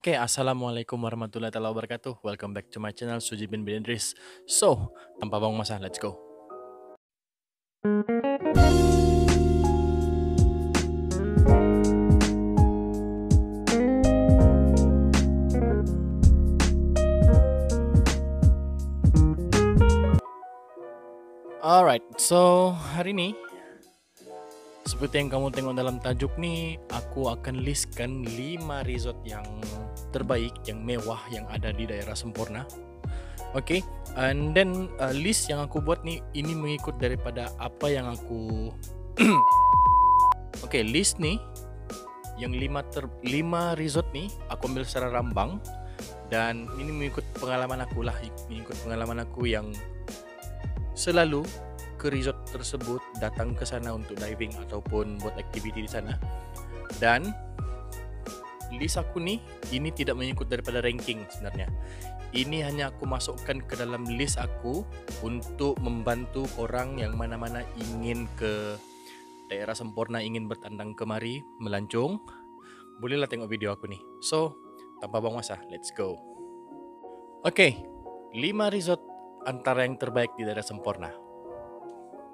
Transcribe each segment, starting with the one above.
Oke, assalamualaikum warahmatullahi wabarakatuh. Welcome back to my channel Suji bin Idris. So, tanpa buang masa, let's go. Alright, so hari ini seperti yang kamu tengok dalam tajuk nih, aku akan listkan 5 resort yang terbaik, yang mewah yang ada di daerah Semporna. Oke, and then list yang aku buat nih ini mengikut daripada apa yang aku Oke, list nih yang 5 resort nih aku ambil secara rambang, dan ini mengikut pengalaman aku lah, mengikut pengalaman aku yang selalu ke resort tersebut, datang ke sana untuk diving ataupun buat aktiviti di sana. Dan list aku nih ini tidak mengikut daripada ranking sebenarnya. Ini hanya aku masukkan ke dalam list aku untuk membantu orang yang mana-mana ingin ke daerah Semporna, ingin bertandang kemari, melancong. Bolehlah tengok video aku nih. So, tanpa buang masa, let's go. Oke, 5 resort antara yang terbaik di daerah Semporna.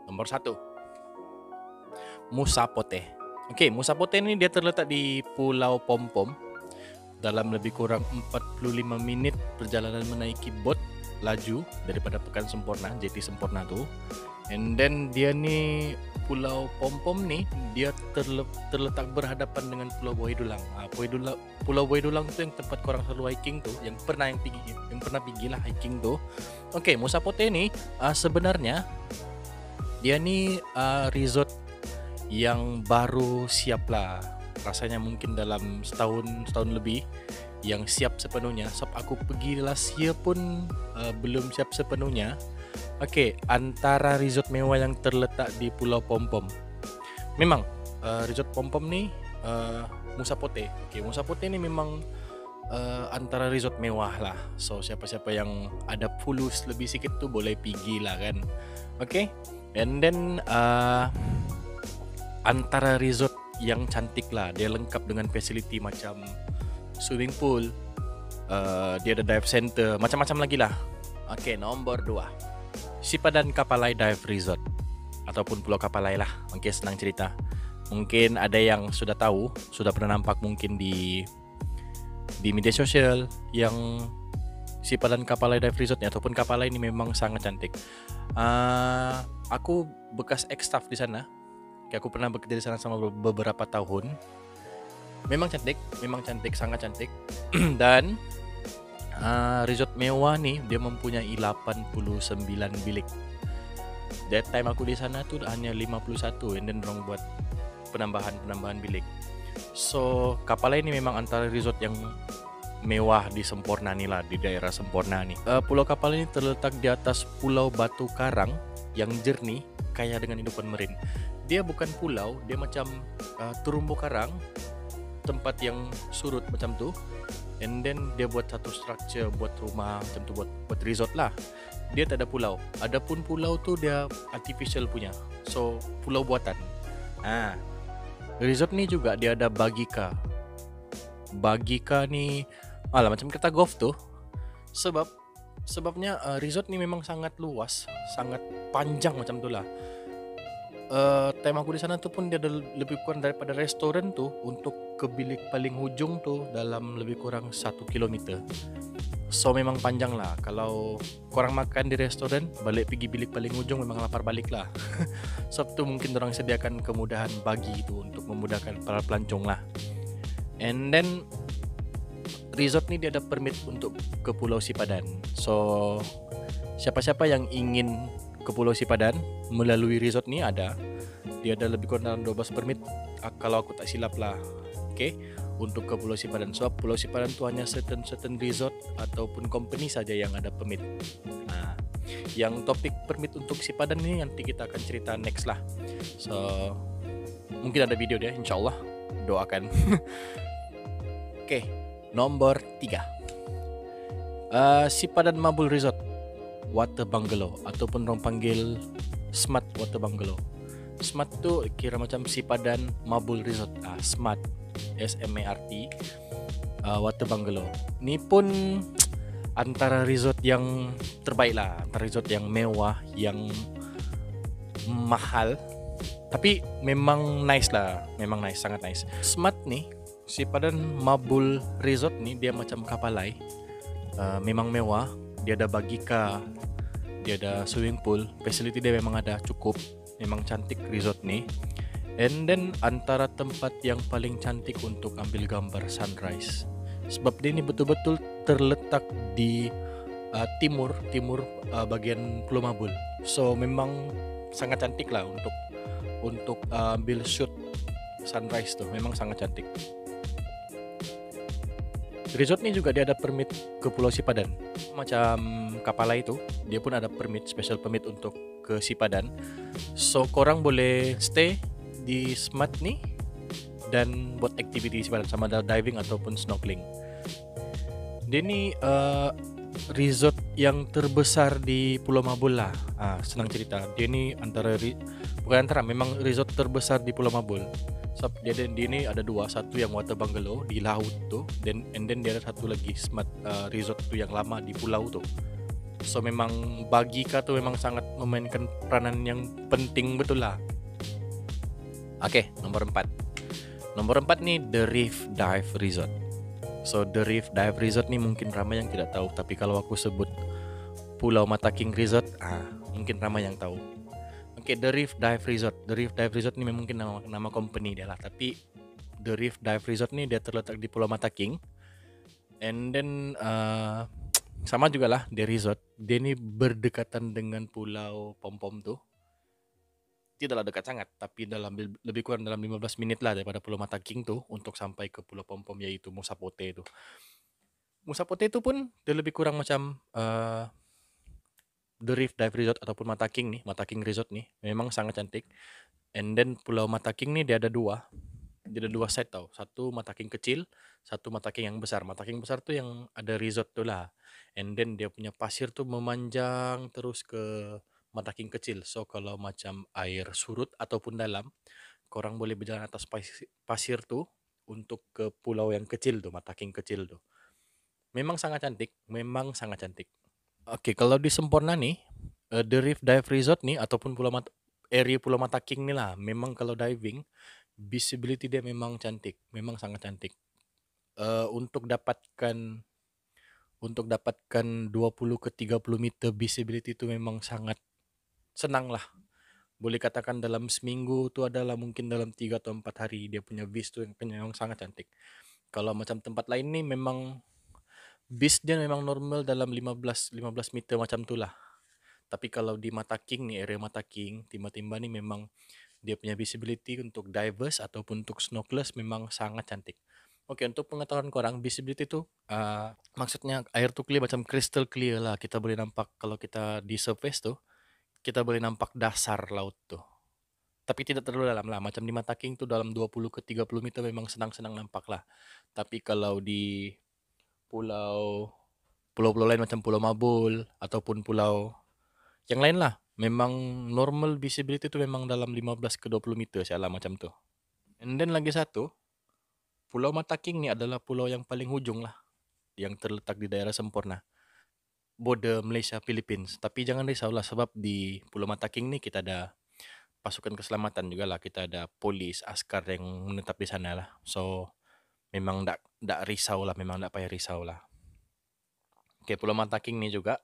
Nomor 1, Musa Pote. Oke, Musa Pote ini dia terletak di Pulau Pompom. Dalam lebih kurang 45 menit perjalanan menaiki bot laju daripada Pekan Semporna, JT Semporna tuh. And then dia nih, Pulau Pompom nih, dia terletak berhadapan dengan Pulau Buaya Dulang. Pulau Buaya Dulang tuh yang tempat korang selalu hiking tuh, yang pernah pergi lah hiking tuh. Oke, Musa Pote ini sebenarnya dia nih resort yang baru siap lah, rasanya mungkin dalam setahun lebih yang siap sepenuhnya. Sebab aku pergi last year pun belum siap sepenuhnya. Oke, antara resort mewah yang terletak di Pulau Pompom, memang resort Pompom nih Musa Pote. Oke, Musa Pote ini memang antara resort mewah lah. So siapa-siapa yang ada fulus lebih sedikit tuh boleh pergi lah kan. Oke, and then antara resort yang cantik lah. Dia lengkap dengan facility macam swimming pool, dia ada dive center, macam-macam lagi lah. Oke, nomor 2, Sipadan Kapalai Dive Resort ataupun Pulau Kapalai lah. Oke, senang cerita. Mungkin ada yang sudah tahu, sudah pernah nampak mungkin di media sosial yang Sipadan Kapalai Dive Resort ataupun Kapalai ini memang sangat cantik. Aku bekas ex-staff di sana. Aku pernah bekerja di sana selama beberapa tahun. Memang cantik, sangat cantik. Dan resort mewah nih dia mempunyai 89 bilik. That time aku di sana tuh hanya 51, and then orang buat penambahan bilik. So, Kapalai ini memang antara resort yang mewah di Semporna nih lah, di daerah Semporna nih. Pulau Kapalai ini terletak di atas Pulau Batu Karang yang jernih, kaya dengan hidupan marin. Dia bukan pulau, dia macam terumbu karang, tempat yang surut macam tuh. And then dia buat satu structure, buat rumah macam tu, buat resort lah. Dia tak ada pulau. Adapun pulau tu dia artificial punya. So pulau buatan. Resort ni juga dia ada Bagika. Bagika ni macam kereta golf tuh. Sebabnya resort ni memang sangat luas, sangat panjang macam tu lah. Time aku di sana tuh pun dia ada lebih kurang daripada restoran tuh untuk ke bilik paling hujung tuh dalam lebih kurang 1 kilometer. So memang panjang lah. Kalau korang makan di restoran, balik pergi bilik paling hujung memang lapar balik lah. Sebab tu mungkin orang sediakan kemudahan bagi itu untuk memudahkan para pelancong lah. And then resort ni dia ada permit untuk ke Pulau Sipadan. So siapa-siapa yang ingin ke Pulau Sipadan melalui resort ni dia ada lebih kurang dalam 12 permit kalau aku tak silap lah. Okay, untuk ke Pulau Sipadan. So Pulau Sipadan tu hanya certain resort ataupun company saja yang ada permit. Yang topik permit untuk Sipadan ni nanti kita akan cerita next lah. So mungkin ada video dia, insyaallah, doakan. Okay, nomor 3, Sipadan Mabul Resort Water Bungalow ataupun orang panggil Smart Water Bungalow. Smart tu kira macam Sipadan Mabul Resort. Smart, SMART. Water Bungalow. Ni pun antara resort yang terbaik lah, antara resort yang mewah, yang mahal, tapi memang nice lah, memang nice, sangat nice. Smart nih, Sipadan Mabul Resort nih dia macam kapalai, memang mewah, dia ada bagika, dia ada swimming pool, facility dia memang ada cukup, memang cantik resort nih. And then antara tempat yang paling cantik untuk ambil gambar sunrise, sebab dia ini betul-betul terletak di timur bagian Pulau Mabul. So memang sangat cantik lah untuk ambil shoot sunrise tuh, memang sangat cantik. Resort ini juga dia ada permit ke Pulau Sipadan. Macam Kapala itu, dia pun ada permit, special permit untuk ke Sipadan. So korang boleh stay di Smart nih dan buat aktiviti Sipadan, sama ada diving ataupun snorkeling. Dia ni resort yang terbesar di Pulau Mabul lah. Senang cerita. Dia ni memang resort terbesar di Pulau Mabul. So, dia ni ada dua, satu yang water bungalow di laut tu, and then dia ada satu lagi smart resort tu yang lama di pulau tu. So memang bagika tu memang sangat memainkan peranan yang penting betul lah. Okay, nomor 4 ni The Reef Dive Resort. So The Reef Dive Resort ni mungkin ramai yang tidak tahu, tapi kalau aku sebut Pulau Mata King Resort, mungkin ramai yang tahu. Okay, The Reef Dive Resort. The Reef Dive Resort ni mungkin nama company dia lah, tapi The Reef Dive Resort ni dia terletak di Pulau Mata King. And then sama juga lah dia resort. Dia ni berdekatan dengan Pulau Pom-Pom tu. Tidaklah dekat sangat, tapi lebih kurang dalam 15 minit lah daripada Pulau Mata King tu untuk sampai ke Pulau Pom-Pom, iaitu Musa Pote tu. Musa Pote tu pun dia lebih kurang macam The Reef Dive Resort ataupun Mata King Resort ni memang sangat cantik. And then Pulau Mata King ni dia ada dua side tau. Satu Mata King kecil, satu Mata King yang besar. Mata King besar tu yang ada resort tu lah. And then dia punya pasir tu memanjang terus ke Mata King kecil. So kalau macam air surut ataupun dalam, korang boleh berjalan atas pasir tu untuk ke pulau yang kecil tu, Mata King kecil tu. Memang sangat cantik. Okay, kalau di Semporna ni, The Reef Dive Resort ni ataupun area Pulau Mata King ni lah, memang kalau diving, visibility dia memang cantik, memang sangat cantik. Untuk dapatkan 20 ke 30 meter visibility tu memang sangat senang lah. Boleh katakan dalam seminggu tu adalah mungkin dalam 3 atau 4 hari dia punya vis tu memang sangat cantik. Kalau macam tempat lain ni memang vis dia memang normal dalam 15 meter macam tu lah. Tapi kalau di Mata King ni, area Mata King, timba-timba ni memang dia punya visibility untuk divers ataupun untuk snorkelers memang sangat cantik. Okay, untuk pengetahuan korang, visibility tu maksudnya air tu clear, macam crystal clear lah. Kita boleh nampak, kalau kita di surface tu, kita boleh nampak dasar laut tu. Tapi tidak terlalu dalam lah. Macam di Mata King tu dalam 20 ke 30 meter memang senang-senang nampak lah. Tapi kalau di pulau-pulau lain macam Pulau Mabul ataupun pulau yang lain lah, memang normal visibility tu memang dalam 15 ke 20 meter salah macam tu. And then lagi satu, Pulau Mata King ni adalah pulau yang paling hujung lah, yang terletak di daerah Semporna, border Malaysia Philippines. Tapi jangan risau lah, sebab di Pulau Mata King ni kita ada pasukan keselamatan juga lah, kita ada polis, askar yang menetap di sana lah. So memang tak risau lah, memang tak payah risau lah. Okay, Pulau Mata King ni juga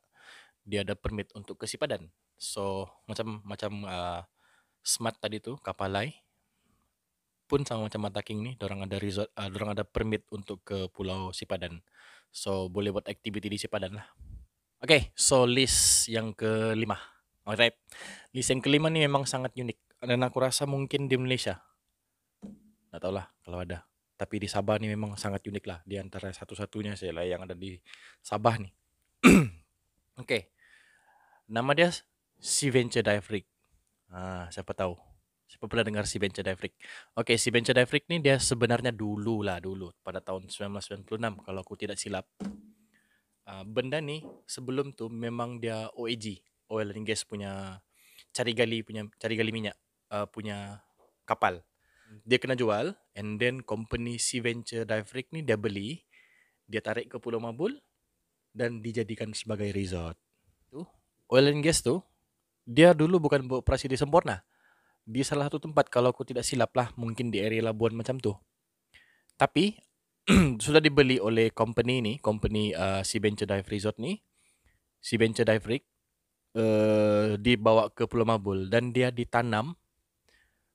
dia ada permit untuk ke Sipadan. So macam Smart tadi tu, Kapalai pun sama macam Mata King ni, dorang ada resort, dorang ada permit untuk ke Pulau Sipadan. So boleh buat aktiviti di Sipadan lah. Okay, so list yang kelima. Alright, list yang kelima ni memang sangat unik dan aku rasa mungkin di Malaysia, tak tahulah kalau ada, tapi di Sabah ni memang sangat unik lah. Di antara satu-satunya saya lah yang ada di Sabah ni. Okay, nama dia Sea Venture Dive Rig. Siapa tahu? Siapa pernah dengar Sea Venture Dive Rig? Okay, Sea Venture Dive Rig ni dia sebenarnya dulu pada tahun 1996 kalau aku tidak silap. Benda ni sebelum tu memang dia OAG, Oil and Gas punya cari gali minyak punya kapal. Dia kena jual, and then company Sea Venture Dive Rig ni dia beli, dia tarik ke Pulau Mabul dan dijadikan sebagai resort. Tuh, oil and gas tuh, dia dulu bukan beroperasi di Semporna, di salah satu tempat kalau aku tidak silap lah, mungkin di area Labuan macam tuh. Tapi sudah dibeli oleh company ini, company Sea Venture Dive Resort nih, Sea Venture Dive Rig, dibawa ke Pulau Mabul dan dia ditanam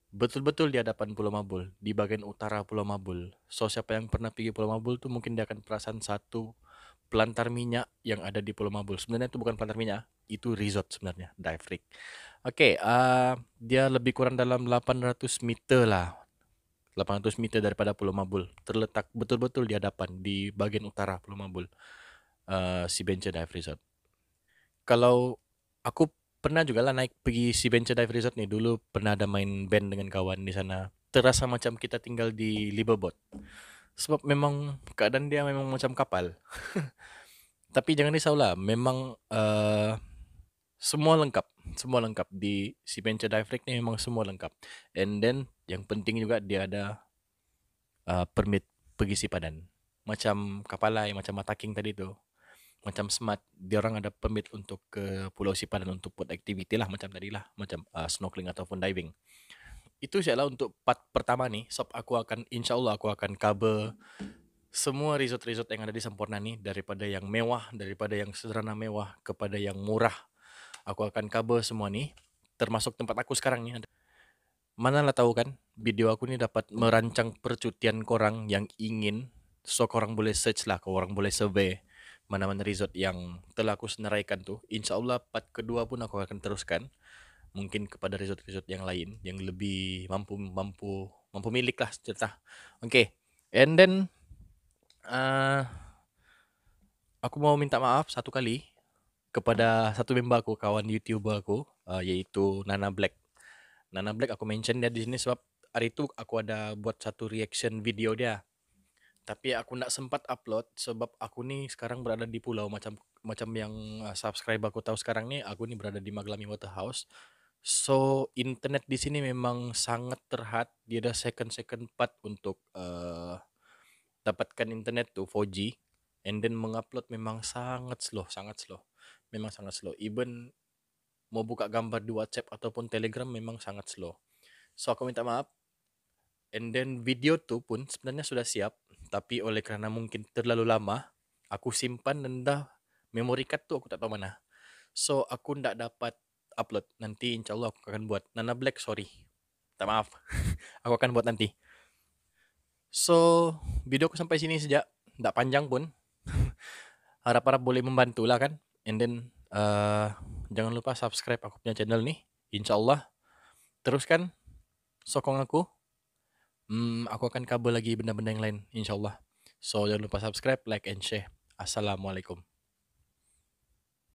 betul-betul di hadapan Pulau Mabul, di bagian utara Pulau Mabul. So siapa yang pernah pergi Pulau Mabul tuh mungkin dia akan perasan satu pelantar minyak yang ada di Pulau Mabul. Sebenarnya itu bukan pelantar minyak, itu resort sebenarnya, dive rig. Oke, dia lebih kurang dalam 800 meter lah. 800 meter daripada Pulau Mabul. Terletak betul-betul di hadapan, di bagian utara Pulau Mabul. Si Venture Dive Resort. Kalau aku pernah juga lah naik pergi si Venture Dive Resort nih. Dulu pernah ada main band dengan kawan di sana. Terasa macam kita tinggal di liveaboat. Sebab memang keadaan dia memang macam kapal. Tapi jangan risaulah, memang semua lengkap. Semua lengkap di si Venture Dive Rig ni, memang semua lengkap. And then yang penting juga dia ada permit pergi sipadan. Macam kapal lain, macam Mataking tadi tu. Macam Smart, dia orang ada permit untuk ke Pulau Sipadan untuk buat aktiviti lah macam tadi lah, macam snorkeling ataupun diving. Itu sajalah untuk part pertama ni. So insyaAllah aku akan cover semua resort-resort yang ada di Semporna ni, daripada yang mewah, daripada yang sederhana mewah kepada yang murah. Aku akan cover semua ni, termasuk tempat aku sekarang ni. Manalah tahu kan, video aku ni dapat merancang percutian korang yang ingin. So korang boleh search lah, korang boleh survey mana-mana resort yang telah aku senaraikan tu. InsyaAllah part kedua pun aku akan teruskan, mungkin kepada resort-resort yang lain yang lebih mampu milik lah cerita. Okay, and then aku mau minta maaf satu kali kepada satu member aku, kawan YouTuber aku, yaitu Nana Black. Nana Black aku mention dia di sini sebab hari itu aku ada buat satu reaction video dia. Tapi aku nak sempat upload sebab aku ni sekarang berada di pulau, macam yang subscriber aku tahu sekarang ni, aku ni berada di Maglami Waterhouse. So internet di sini memang sangat terhad. Dia ada second part untuk dapatkan internet tu 4G, and then mengupload memang sangat slow. Memang sangat slow. Even mau buka gambar di WhatsApp ataupun Telegram memang sangat slow. So aku minta maaf. And then video tu pun sebenarnya sudah siap, tapi oleh kerana mungkin terlalu lama, aku simpan dan dah memory card tu aku tak tahu mana. So aku tak dapat upload. Nanti insyaAllah aku akan buat. Nana Black, sorry, tak maaf. Aku akan buat nanti. So video aku sampai sini saja, tak panjang pun. Harap-harap boleh membantu lah kan. And then jangan lupa subscribe aku punya channel ni, InsyaAllah. Teruskan sokong aku. Aku akan cover lagi benda-benda yang lain, InsyaAllah. So jangan lupa subscribe, like and share. Assalamualaikum.